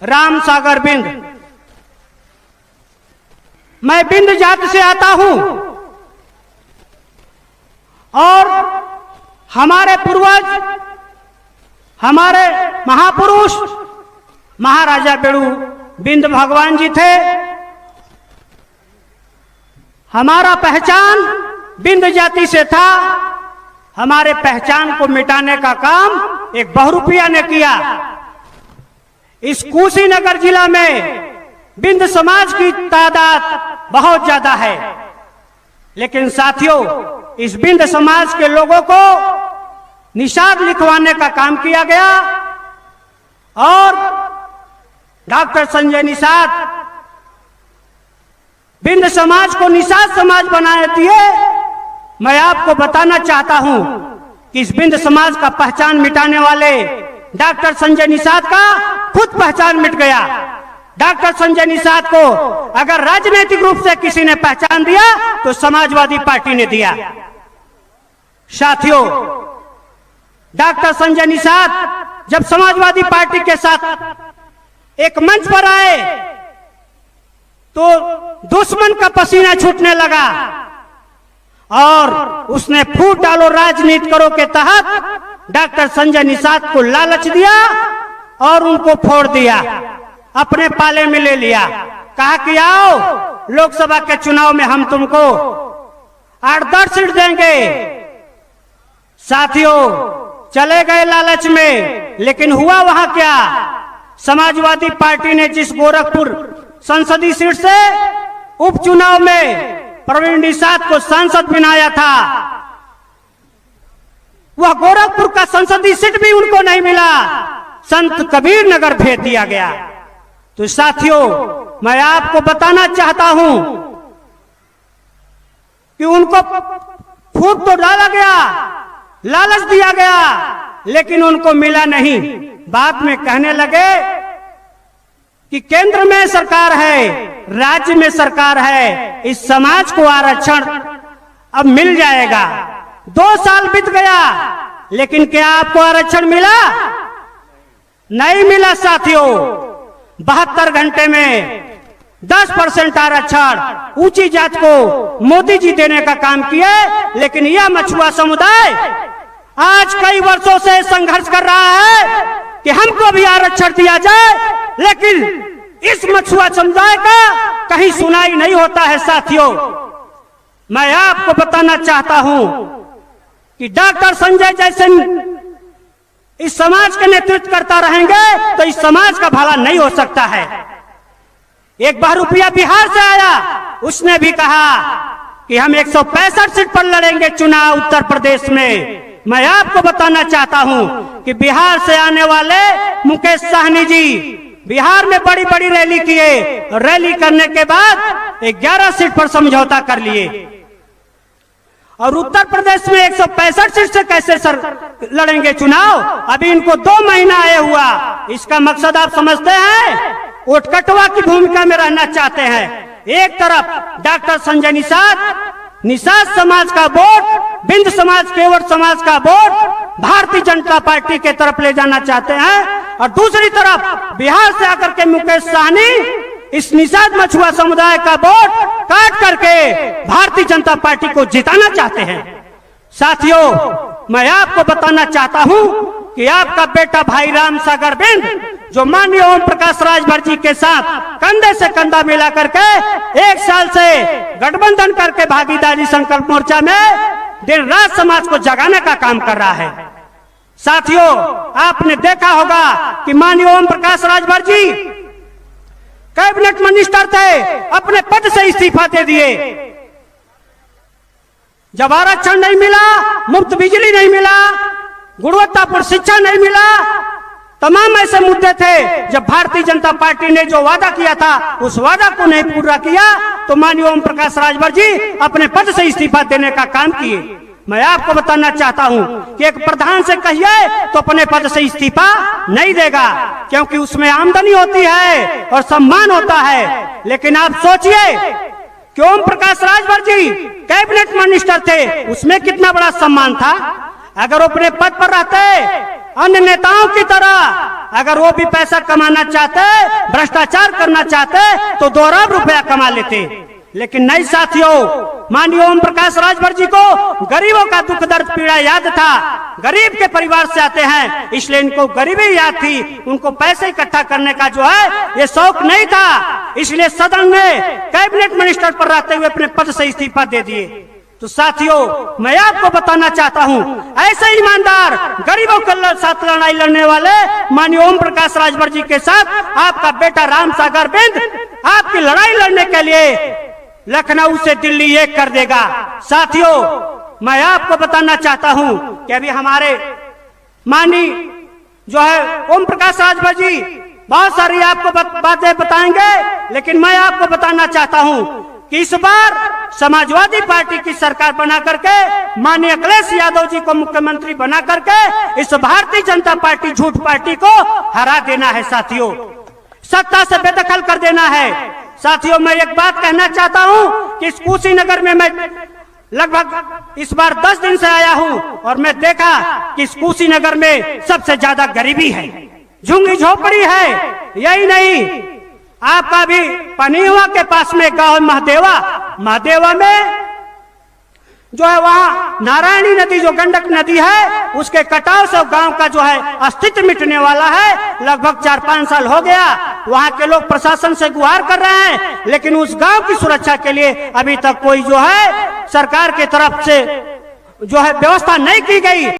राम सागर बिंद। मैं बिंद जाति से आता हूं और हमारे पूर्वज, हमारे महापुरुष महाराजा बेड़ू बिंद भगवान जी थे। हमारा पहचान बिंद जाति से था। हमारे पहचान को मिटाने का काम एक बहुरूपिया ने किया। इस कुशीनगर जिला में बिंद समाज की तादाद बहुत ज्यादा है, लेकिन साथियों, इस बिंद समाज के लोगों को निषाद लिखवाने का काम किया गया और डॉक्टर संजय निषाद बिंद समाज को निषाद समाज बनाए दिए। मैं आपको बताना चाहता हूं कि इस बिंद समाज का पहचान मिटाने वाले डॉक्टर संजय निषाद का खुद पहचान मिट गया। डॉक्टर संजय निषाद को अगर राजनीतिक रूप से किसी ने पहचान दिया तो समाजवादी पार्टी ने दिया। साथियों, डॉक्टर संजय निषाद जब समाजवादी पार्टी के साथ एक मंच पर आए तो दुश्मन का पसीना छूटने लगा और उसने फूट डालो राजनीति करो के तहत डॉक्टर संजय निषाद को लालच दिया और उनको फोड़ दिया, अपने पाले में ले लिया। कहा कि आओ लोकसभा के चुनाव में हम तुमको 8-10 सीट देंगे। साथियों, चले गए लालच में, लेकिन हुआ वहां क्या? समाजवादी पार्टी ने जिस गोरखपुर संसदीय सीट से उपचुनाव में प्रवीण निषाद को सांसद बनाया था, वह गोरखपुर का संसदीय सीट भी उनको नहीं मिला, संत कबीर नगर भेज दिया गया। तो साथियों, मैं आपको बताना चाहता हूं कि उनको फूट तो डाला गया, लालच दिया गया, लेकिन उनको मिला नहीं। बाद में कहने लगे कि केंद्र में सरकार है, राज्य में सरकार है, इस समाज को आरक्षण अब मिल जाएगा। 2 साल बीत गया, लेकिन क्या आपको आरक्षण मिला? नहीं मिला साथियों। 72 घंटे में 10% आरक्षण ऊंची जात को मोदी जी देने का काम किए, लेकिन यह मछुआ समुदाय आज कई वर्षों से संघर्ष कर रहा है कि हमको भी आरक्षण दिया जाए, लेकिन इस मछुआ समुदाय का कहीं सुनाई नहीं होता है। साथियों, मैं आपको बताना चाहता हूं कि डॉक्टर संजय जैसे इस समाज का नेतृत्व करता रहेंगे तो इस समाज का भला नहीं हो सकता है। एक बहुरूपिया बिहार से आया, उसने भी कहा कि हम 165 सीट पर लड़ेंगे चुनाव उत्तर प्रदेश में। मैं आपको बताना चाहता हूं कि बिहार से आने वाले मुकेश साहनी जी बिहार में बड़ी बड़ी रैली किए, रैली करने के बाद 11 सीट पर समझौता कर लिए और उत्तर प्रदेश में 165 सीट से कैसे सर लड़ेंगे चुनाव? अभी इनको 2 महीना आया हुआ। इसका मकसद आप समझते हैं? ओटकटवा की भूमिका में रहना चाहते हैं। एक तरफ डॉक्टर संजय निषाद समाज का वोट, बिंद समाज केवट समाज का वोट भारतीय जनता पार्टी के तरफ ले जाना चाहते हैं, और दूसरी तरफ बिहार से आकर के मुकेश साहनी इस निषाद मछुआ समुदाय का वोट काट करके भारतीय जनता पार्टी को जिताना चाहते हैं। साथियों, मैं आपको बताना चाहता हूं कि आपका बेटा भाई राम सागर बिंद, जो माननीय ओम प्रकाश राजभर जी के साथ कंधे से कंधा मिला करके 1 साल से गठबंधन करके भागीदारी संकल्प मोर्चा में दिन रात समाज को जगाने का काम कर रहा है। साथियों, आपने देखा होगा कि माननीय ओम प्रकाश राजभर जी कैबिनेट मिनिस्टर थे, अपने पद से इस्तीफा दे दिए। जब आरक्षण नहीं मिला, मुफ्त बिजली नहीं मिला, गुणवत्तापूर्ण शिक्षा नहीं मिला, तमाम ऐसे मुद्दे थे। जब भारतीय जनता पार्टी ने जो वादा किया था उस वादा को नहीं पूरा किया तो माननीय ओम प्रकाश राजभर जी अपने पद से इस्तीफा देने का काम किए। मैं आपको बताना चाहता हूं कि एक प्रधान से कहिए तो अपने पद से इस्तीफा नहीं देगा, क्योंकि उसमें आमदनी होती है और सम्मान होता है। लेकिन आप सोचिए कि ओम प्रकाश राजभर जी कैबिनेट मिनिस्टर थे, उसमें कितना बड़ा सम्मान था। अगर अपने पद पर रहते अन्य नेताओं की तरह अगर वो भी पैसा कमाना चाहते, भ्रष्टाचार करना चाहते तो 2 अरब रुपया कमा लेते। लेकिन नहीं साथियों, माननीय ओम प्रकाश राजभर जी को गरीबों का दुख दर्द पीड़ा याद था। गरीब के परिवार से आते हैं, इसलिए इनको गरीबी याद थी। उनको पैसे इकट्ठा करने का जो है ये शौक नहीं था, इसलिए सदन ने कैबिनेट मिनिस्टर पर रहते हुए अपने पद से इस्तीफा दे दिए। तो साथियों, मैं आपको बताना चाहता हूं, ऐसे ईमानदार गरीबों के साथ लड़ाई लड़ने वाले माननीय ओम प्रकाश राजभर जी के साथ आपका बेटा राम सागर बिंद आपकी लड़ाई लड़ने के लिए लखनऊ से दिल्ली एक कर देगा। साथियों, मैं आपको बताना चाहता हूं कि अभी हमारे माननीय जो है ओम प्रकाश राजभर जी बहुत सारी आपको बातें बताएंगे, लेकिन मैं आपको बताना चाहता हूं कि इस बार समाजवादी पार्टी की सरकार बना करके माननीय अखिलेश यादव जी को मुख्यमंत्री बना करके इस भारतीय जनता पार्टी झूठ पार्टी को हरा देना है। साथियों, सत्ता से बेदखल कर देना है। साथियों, मैं एक बात कहना चाहता हूं कि इस कुशीनगर में मैं लगभग इस बार 10 दिन से आया हूं और मैं देखा कि इस कुशीनगर में सबसे ज्यादा गरीबी है, झुग्गी झोपड़ी है। यही नहीं, आपका भी पनीवा के पास में गांव महादेवा में जो है वहां नारायणी नदी जो गंडक नदी है उसके कटाव से गांव का जो है अस्तित्व मिटने वाला है। लगभग 4-5 साल हो गया, वहां के लोग प्रशासन से गुहार कर रहे हैं, लेकिन उस गांव की सुरक्षा के लिए अभी तक कोई जो है सरकार की तरफ से जो है व्यवस्था नहीं की गई।